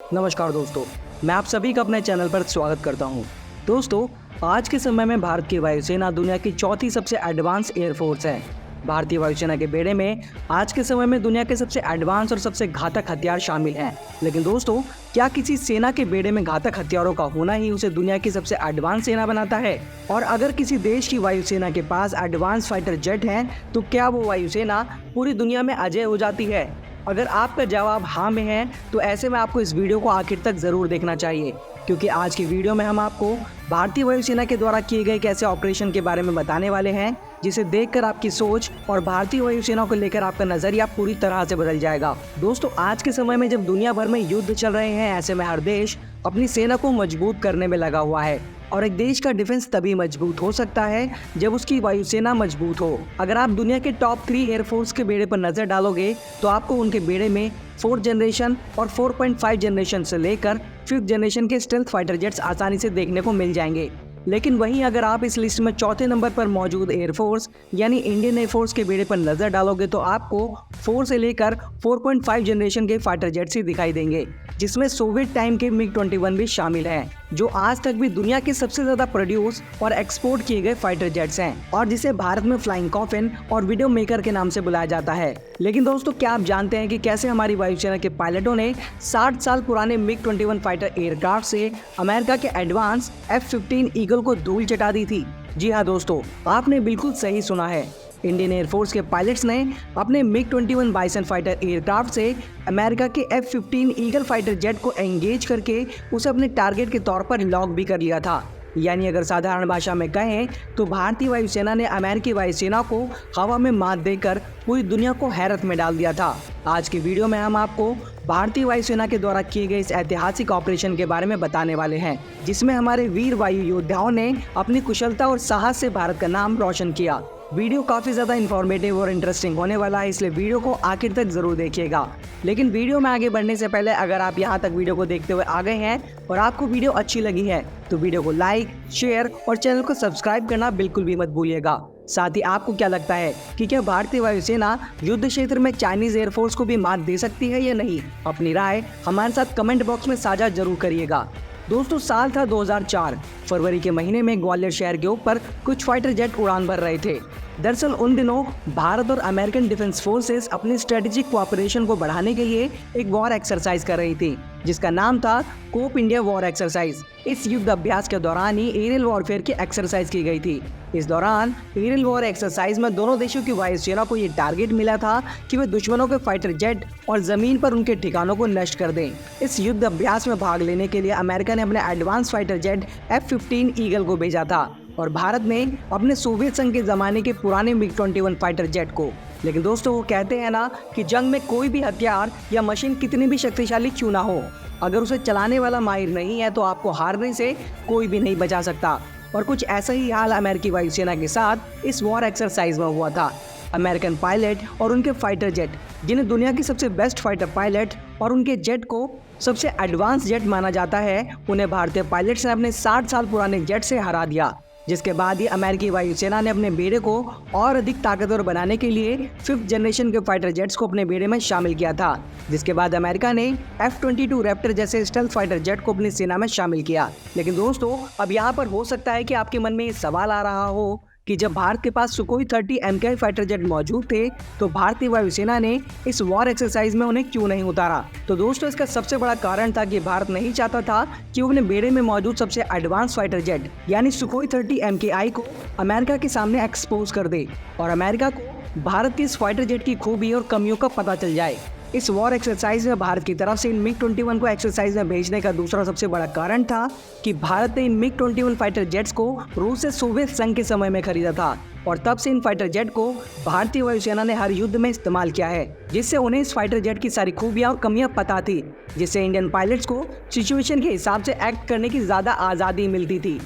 नमस्कार दोस्तों, मैं आप सभी का अपने चैनल पर स्वागत करता हूं। दोस्तों, आज के समय में भारत की वायुसेना दुनिया की चौथी सबसे एडवांस एयरफोर्स है। भारतीय वायुसेना के बेड़े में आज के समय में दुनिया के सबसे एडवांस और सबसे घातक हथियार शामिल हैं। लेकिन दोस्तों, क्या किसी सेना के बेड़े में घातक हथियारों का होना ही उसे दुनिया की सबसे एडवांस सेना बनाता है? और अगर किसी देश की वायुसेना के पास एडवांस फाइटर जेट हैं, तो क्या वो वायुसेना पूरी दुनिया में अजेय हो जाती है? अगर आपका जवाब हाँ में है, तो ऐसे में आपको इस वीडियो को आखिर तक ज़रूर देखना चाहिए, क्योंकि आज की वीडियो में हम आपको भारतीय वायुसेना के द्वारा किए गए एक ऐसे ऑपरेशन के बारे में बताने वाले हैं जिसे देखकर आपकी सोच और भारतीय वायुसेना को लेकर आपका नज़रिया पूरी तरह से बदल जाएगा। दोस्तों, आज के समय में जब दुनिया भर में युद्ध चल रहे हैं, ऐसे में हर देश अपनी सेना को मजबूत करने में लगा हुआ है। और एक देश का डिफेंस तभी मजबूत हो सकता है जब उसकी वायुसेना मजबूत हो। अगर आप दुनिया के टॉप 3 एयरफोर्स के बेड़े पर नजर डालोगे, तो आपको उनके बेड़े में 4th जनरेशन और 4.5 जनरेशन से लेकर 5th जनरेशन के स्टेल्थ फाइटर जेट्स आसानी से देखने को मिल जाएंगे। लेकिन वहीं अगर आप इस लिस्ट में चौथे नंबर पर मौजूद एयरफोर्स यानी इंडियन एयरफोर्स के बेड़े पर नजर डालोगे, तो आपको 4 से लेकर 4.5 जनरेशन के फाइटर जेट्स ही दिखाई देंगे, जिसमें सोवियत टाइम के MiG-21 भी शामिल हैं, जो आज तक भी दुनिया के सबसे ज्यादा प्रोड्यूस और एक्सपोर्ट किए गए फाइटर जेट्स हैं और जिसे भारत में फ्लाइंग कॉफिन और वीडियो मेकर के नाम से बुलाया जाता है। लेकिन दोस्तों, क्या आप जानते हैं कि कैसे हमारी वायुसेना के पायलटों ने 60 साल पुराने MiG-21 फाइटर एयरक्राफ्ट से अमेरिका के एडवांस F-15 ईगल को धूल चटा दी थी? जी हाँ दोस्तों, आपने बिल्कुल सही सुना है। इंडियन एयरफोर्स के पायलट्स ने अपने MiG-21 बाइसन फाइटर एयरक्राफ्ट से अमेरिका के F-15 ईगल फाइटर जेट को एंगेज करके उसे अपने टारगेट के तौर पर लॉक भी कर लिया था। यानी अगर साधारण भाषा में कहें, तो भारतीय वायुसेना ने अमेरिकी वायुसेना को हवा में मात देकर पूरी दुनिया को हैरत में डाल दिया था। आज की वीडियो में हम आपको भारतीय वायुसेना के द्वारा किए गए इस ऐतिहासिक ऑपरेशन के बारे में बताने वाले हैं, जिसमें हमारे वीर वायु योद्धाओं ने अपनी कुशलता और साहस से भारत का नाम रोशन किया। वीडियो काफ़ी ज़्यादा इन्फॉर्मेटिव और इंटरेस्टिंग होने वाला है, इसलिए वीडियो को आखिर तक ज़रूर देखिएगा। लेकिन वीडियो में आगे बढ़ने से पहले अगर आप यहाँ तक वीडियो को देखते हुए आ गए हैं और आपको वीडियो अच्छी लगी है, तो वीडियो को लाइक, शेयर और चैनल को सब्सक्राइब करना बिल्कुल भी मत भूलिएगा। साथ ही आपको क्या लगता है कि क्या भारतीय वायुसेना युद्ध क्षेत्र में चाइनीज एयरफोर्स को भी मात दे सकती है या नहीं? अपनी राय हमारे साथ कमेंट बॉक्स में साझा जरूर करिएगा। दोस्तों, साल था 2004। फरवरी के महीने में ग्वालियर शहर के ऊपर कुछ फाइटर जेट उड़ान भर रहे थे। दरअसल उन दिनों भारत और अमेरिकन डिफेंस फोर्सेस अपनी स्ट्रेटेजिक कोऑपरेशन को बढ़ाने के लिए एक वॉर एक्सरसाइज कर रही थी, जिसका नाम था कोप इंडिया वॉर एक्सरसाइज। इस युद्ध अभ्यास के दौरान ही एरियल वॉरफेयर की एक्सरसाइज की गई थी। इस दौरान एरियल वॉर एक्सरसाइज में दोनों देशों की वायुसेना को ये टारगेट मिला था कि वे दुश्मनों के फाइटर जेट और जमीन पर उनके ठिकानों को नष्ट कर दें। इस युद्ध अभ्यास में भाग लेने के लिए अमेरिका ने अपने advance fighter jet F-15 eagle को भेजा था और भारत ने अपने सोवियत संघ के ज़माने के पुराने MiG-21 फाइटर जेट को। लेकिन दोस्तों, वो कहते हैं ना कि जंग में कोई भी हथियार या मशीन कितनी भी शक्तिशाली क्यों ना हो, अगर उसे चलाने वाला माहिर नहीं है, तो आपको हारने से कोई भी नहीं बचा सकता। और कुछ ऐसा ही हाल अमेरिकी वायुसेना के साथ इस वॉर एक्सरसाइज में हुआ था। अमेरिकन पायलट और उनके फाइटर जेट, जिन्हें दुनिया की सबसे बेस्ट फाइटर पायलट और उनके जेट को सबसे एडवांस जेट माना जाता है, उन्हें भारतीय पायलट्स ने अपने 60 साल पुराने जेट से हरा दिया। जिसके बाद ही अमेरिकी वायुसेना ने अपने बेड़े को और अधिक ताकतवर बनाने के लिए 5th जनरेशन के फाइटर जेट्स को अपने बेड़े में शामिल किया था। जिसके बाद अमेरिका ने F-22 रैप्टर जैसे स्टेल्थ फाइटर जेट को अपनी सेना में शामिल किया। लेकिन दोस्तों, अब यहाँ पर हो सकता है कि आपके मन में ये सवाल आ रहा हो कि जब भारत के पास सुखोई 30 MKI फाइटर जेट मौजूद थे, तो भारतीय वायुसेना ने इस वॉर एक्सरसाइज में उन्हें क्यों नहीं उतारा? तो दोस्तों, इसका सबसे बड़ा कारण था कि भारत नहीं चाहता था कि वो अपने बेड़े में मौजूद सबसे एडवांस फाइटर जेट यानी सुखोई 30 MKI को अमेरिका के सामने एक्सपोज कर दे और अमेरिका को भारत की इस फाइटर जेट की खूबी और कमियों का पता चल जाए। इस वॉर एक्सरसाइज में भारत की तरफ से इन MiG-21 को एक्सरसाइज में भेजने का दूसरा सबसे बड़ा कारण था कि भारत ने इन MiG-21 फाइटर जेट्स को रूस से सोवियत संघ के समय में खरीदा था और तब से इन फाइटर जेट को भारतीय वायुसेना ने हर युद्ध में इस्तेमाल किया है, जिससे उन्हें इस फाइटर जेट की सारी खूबियां और कमियां पता थी, जिससे इंडियन पायलट्स को सिचुएशन के हिसाब से एक्ट करने की ज़्यादा आज़ादी मिलती थी।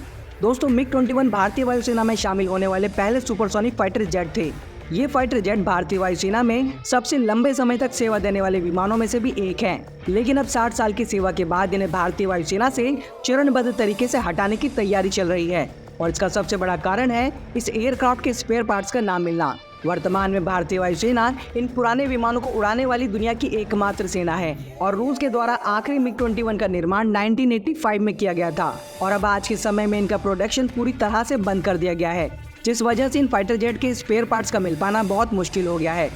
दोस्तों, MiG-21 भारतीय वायुसेना में शामिल होने वाले पहले सुपरसोनिक फाइटर जेट थे। ये फाइटर जेट भारतीय वायुसेना में सबसे लंबे समय तक सेवा देने वाले विमानों में से भी एक हैं। लेकिन अब 60 साल की सेवा के बाद इन्हें भारतीय वायुसेना से चरणबद्ध तरीके से हटाने की तैयारी चल रही है और इसका सबसे बड़ा कारण है इस एयरक्राफ्ट के स्पेयर पार्ट्स का ना मिलना। वर्तमान में भारतीय वायुसेना इन पुराने विमानों को उड़ाने वाली दुनिया की एकमात्र सेना है और रूस के द्वारा आखिरी मिग-21 का निर्माण 1985 में किया गया था और अब आज के समय में इनका प्रोडक्शन पूरी तरह से बंद कर दिया गया है, जिस वजह से इन फाइटर जेट के स्पेयर पार्ट्स का मिल पाना बहुत मुश्किल हो गया है।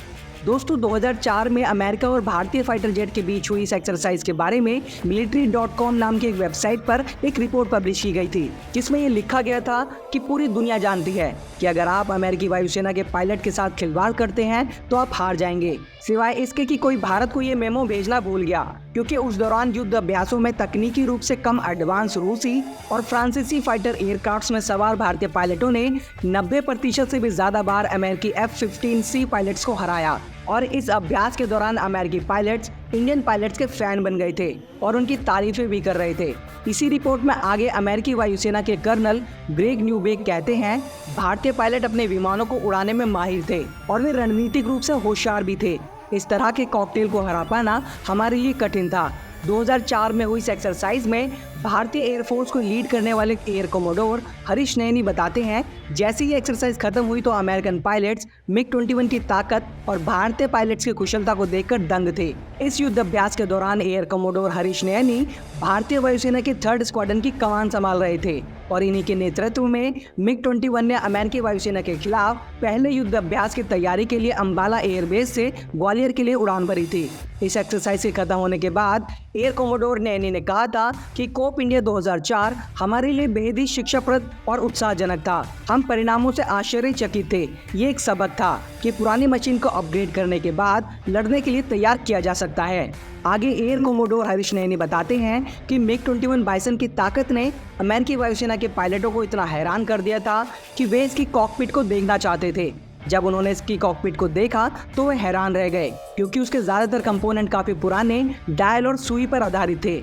दोस्तों 2004 में अमेरिका और भारतीय फाइटर जेट के बीच हुई इस एक्सरसाइज के बारे में military.com नाम की एक वेबसाइट पर एक रिपोर्ट पब्लिश की गई थी, जिसमें ये लिखा गया था कि पूरी दुनिया जानती है कि अगर आप अमेरिकी वायुसेना के पायलट के साथ खिलवाड़ करते हैं तो आप हार जाएंगे, सिवाय इसके कि कोई भारत को ये मेमो भेजना भूल गया, क्योंकि उस दौरान युद्ध अभ्यासों में तकनीकी रूप से कम एडवांस रूसी और फ्रांसीसी फाइटर एयरक्राफ्ट्स में सवार भारतीय पायलटों ने 90% से भी ज्यादा बार अमेरिकी F-15C पायलट्स को हराया और इस अभ्यास के दौरान अमेरिकी पायलट्स इंडियन पायलट्स के फैन बन गए थे और उनकी तारीफें भी कर रहे थे। इसी रिपोर्ट में आगे अमेरिकी वायुसेना के कर्नल ग्रेग न्यूबेक कहते हैं, भारतीय पायलट अपने विमानों को उड़ाने में माहिर थे और वे रणनीतिक रूप से होशियार भी थे। इस तरह के कॉकटेल को हरा पाना हमारे लिए कठिन था। 2004 में हुई इस एक्सरसाइज में भारतीय एयरफोर्स को लीड करने वाले एयर कोमोडोर हरीश नैनी बताते हैं, जैसे ही एक्सरसाइज खत्म हुई तो अमेरिकन पायलट्स मिग-21 की ताकत और भारतीय पायलट्स की कुशलता को देखकर दंग थे। इस युद्ध अभ्यास के दौरान एयर कोमोडोर हरीश नैनी भारतीय वायुसेना के 3rd स्क्वाड्रन की कमान संभाल रहे थे और इन्हीं के नेतृत्व में मिग-21 ने अमेरिकी वायुसेना के खिलाफ पहले युद्ध अभ्यास की तैयारी के लिए अंबाला एयरबेस से ग्वालियर के लिए उड़ान भरी थी। इस एक्सरसाइज के खत्म होने के बाद एयर कोमोडोर नैनी ने कहा था कि कोप इंडिया 2004 हमारे लिए बेहद ही शिक्षाप्रद और उत्साहजनक था। हम परिणामों से आश्चर्यचकित थे। ये एक सबक था कि पुरानी मशीन को अपग्रेड करने के बाद लड़ने के लिए तैयार किया जा सकता है। आगे एयर कोमोडोर हरीश नैनी बताते हैं कि मिग-21 बाइसन की ताकत ने अमेरिकी वायुसेना के पायलटों को इतना हैरान कर दिया था कि वे इसकी कॉकपिट को देखना चाहते थे। जब उन्होंने इसकी कॉकपिट को देखा तो वे हैरान रह गए, क्योंकि उसके ज़्यादातर कंपोनेंट काफ़ी पुराने डायल और सुई पर आधारित थे।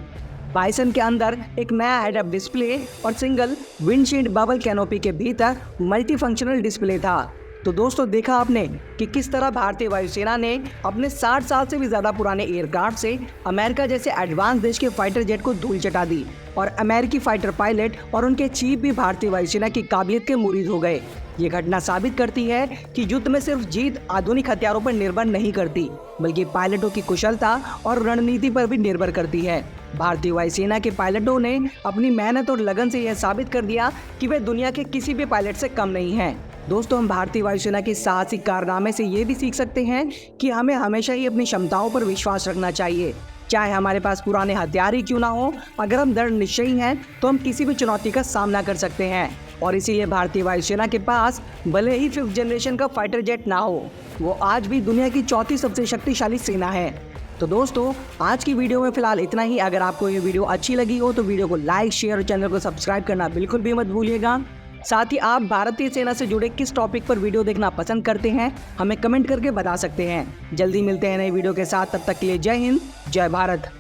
बाइसन के अंदर एक नया हेड अप डिस्प्ले और सिंगल विंडशील्ड बबल कैनोपी के भीतर मल्टी फंक्शनल डिस्प्ले था। तो दोस्तों देखा आपने कि किस तरह भारतीय वायुसेना ने अपने 60 साल से भी ज़्यादा पुराने एयरक्राफ्ट से अमेरिका जैसे एडवांस देश के फाइटर जेट को धूल चटा दी और अमेरिकी फाइटर पायलट और उनके चीफ भी भारतीय वायुसेना की काबिलियत के मुरीद हो गए। ये घटना साबित करती है कि युद्ध में सिर्फ जीत आधुनिक हथियारों पर निर्भर नहीं करती, बल्कि पायलटों की कुशलता और रणनीति पर भी निर्भर करती है। भारतीय वायुसेना के पायलटों ने अपनी मेहनत और लगन से यह साबित कर दिया कि वे दुनिया के किसी भी पायलट से कम नहीं हैं। दोस्तों हम भारतीय वायुसेना के साहसिक कारनामे से ये भी सीख सकते हैं कि हमें हमेशा ही अपनी क्षमताओं पर विश्वास रखना चाहिए, चाहे हमारे पास पुराने हथियार ही क्यों ना हो। अगर हम दृढ़ निश्चयी हैं तो हम किसी भी चुनौती का सामना कर सकते हैं और इसीलिए भारतीय वायुसेना के पास भले ही 5th जनरेशन का फाइटर जेट ना हो, वो आज भी दुनिया की 4थी सबसे शक्तिशाली सेना है। तो दोस्तों आज की वीडियो में फिलहाल इतना ही। अगर आपको ये वीडियो अच्छी लगी हो तो वीडियो को लाइक, शेयर और चैनल को सब्सक्राइब करना बिल्कुल भी मत भूलिएगा। साथ ही आप भारतीय सेना से जुड़े किस टॉपिक पर वीडियो देखना पसंद करते हैं हमें कमेंट करके बता सकते हैं। जल्दी मिलते हैं नई वीडियो के साथ, तब तक के लिए जय हिंद, जय भारत।